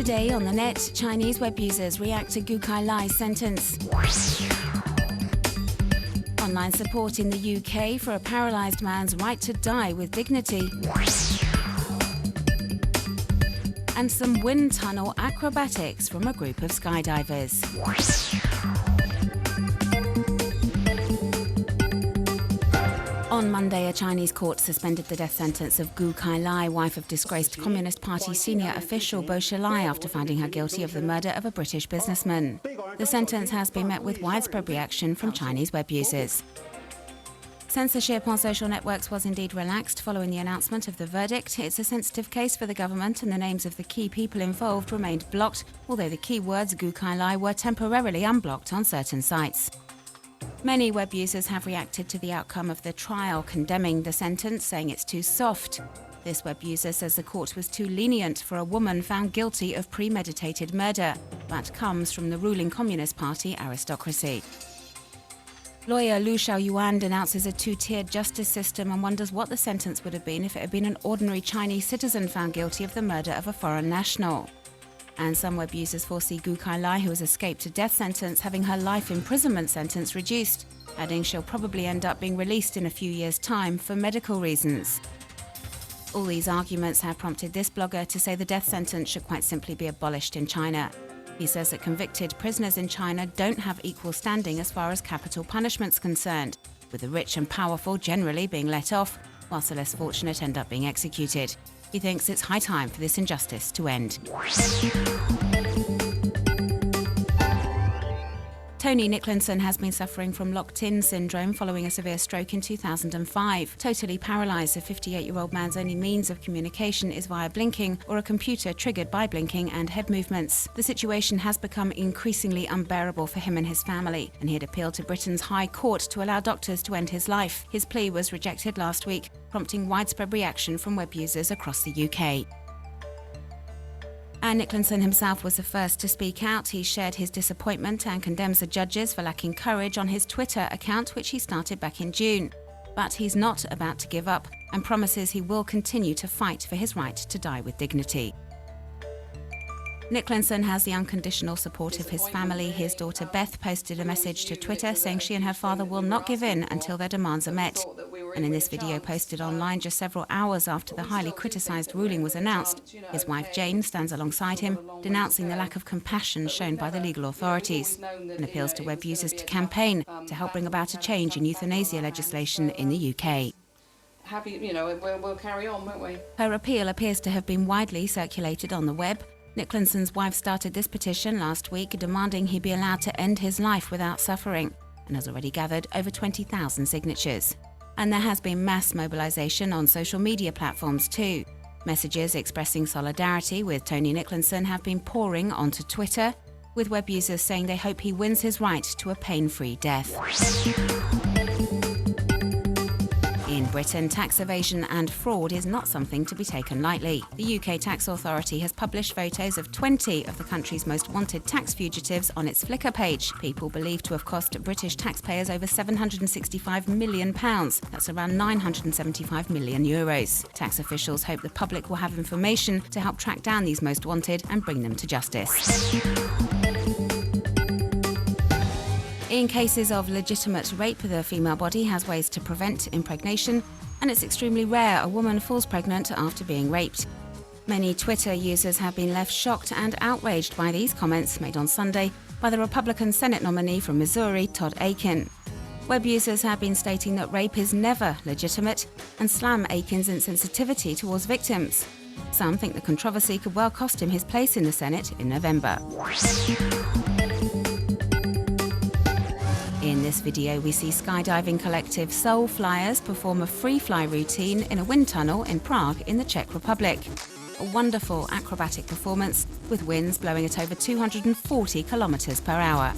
Today on the net, Chinese web users react to Gu Kai-lai's sentence. Online support in the UK for a paralysed man's right to die with dignity. And some wind tunnel acrobatics from a group of skydivers. On Monday, a Chinese court suspended the death sentence of Gu Kai-lai, wife of disgraced Communist Party senior official Bo Xilai, after finding her guilty of the murder of a British businessman. The sentence has been met with widespread reaction from Chinese web users. Censorship on social networks was indeed relaxed following the announcement of the verdict. It's a sensitive case for the government, and the names of the key people involved remained blocked, although the keywords Gu Kai-lai were temporarily unblocked on certain sites. Many web users have reacted to the outcome of the trial, condemning the sentence, saying it's too soft. This web user says the court was too lenient for a woman found guilty of premeditated murder. That comes from the ruling Communist Party aristocracy. Lawyer Lu Xiaoyuan denounces a two-tiered justice system and wonders what the sentence would have been if it had been an ordinary Chinese citizen found guilty of the murder of a foreign national. And some web users foresee Gu Kai-lai, who has escaped a death sentence, having her life imprisonment sentence reduced, adding she'll probably end up being released in a few years' time for medical reasons. All these arguments have prompted this blogger to say the death sentence should quite simply be abolished in China. He says that convicted prisoners in China don't have equal standing as far as capital punishment's concerned, with the rich and powerful generally being let off, whilst the less fortunate end up being executed. He thinks it's high time for this injustice to end. Tony Nicholson has been suffering from locked-in syndrome following a severe stroke in 2005. Totally paralysed, the 58-year-old man's only means of communication is via blinking or a computer triggered by blinking and head movements. The situation has become increasingly unbearable for him and his family, and he had appealed to Britain's High Court to allow doctors to end his life. His plea was rejected last week, prompting widespread reaction from web users across the UK. And Nicholson himself was the first to speak out. He shared his disappointment and condemns the judges for lacking courage on his Twitter account, which he started back in June. But he's not about to give up and promises he will continue to fight for his right to die with dignity. Nicholson has the unconditional support of his family. His daughter Beth posted a message to Twitter saying she and her father will not give in until their demands are met. And in this video posted online just several hours after the highly criticised ruling was announced, his wife Jane stands alongside him, denouncing the lack of compassion shown by the legal authorities, and appeals to web users to campaign to help bring about a change in euthanasia legislation in the UK. We'll carry on, won't we? Her appeal appears to have been widely circulated on the web. Nicholson's wife started this petition last week, demanding he be allowed to end his life without suffering, and has already gathered over 20,000 signatures. And there has been mass mobilisation on social media platforms too. Messages expressing solidarity with Tony Nicholson have been pouring onto Twitter, with web users saying they hope he wins his right to a pain-free death. In Britain, tax evasion and fraud is not something to be taken lightly. The UK Tax Authority has published photos of 20 of the country's most wanted tax fugitives on its Flickr page, people believed to have cost British taxpayers over £765 million. That's around €975 million. Tax officials hope the public will have information to help track down these most wanted and bring them to justice. In cases of legitimate rape, the female body has ways to prevent impregnation, and it's extremely rare a woman falls pregnant after being raped. Many Twitter users have been left shocked and outraged by these comments made on Sunday by the Republican Senate nominee from Missouri, Todd Akin. Web users have been stating that rape is never legitimate and slam Akin's insensitivity towards victims. Some think the controversy could well cost him his place in the Senate in November. In this video, we see skydiving collective Soul Flyers perform a free fly routine in a wind tunnel in Prague in the Czech Republic. A wonderful acrobatic performance with winds blowing at over 240 kilometers per hour.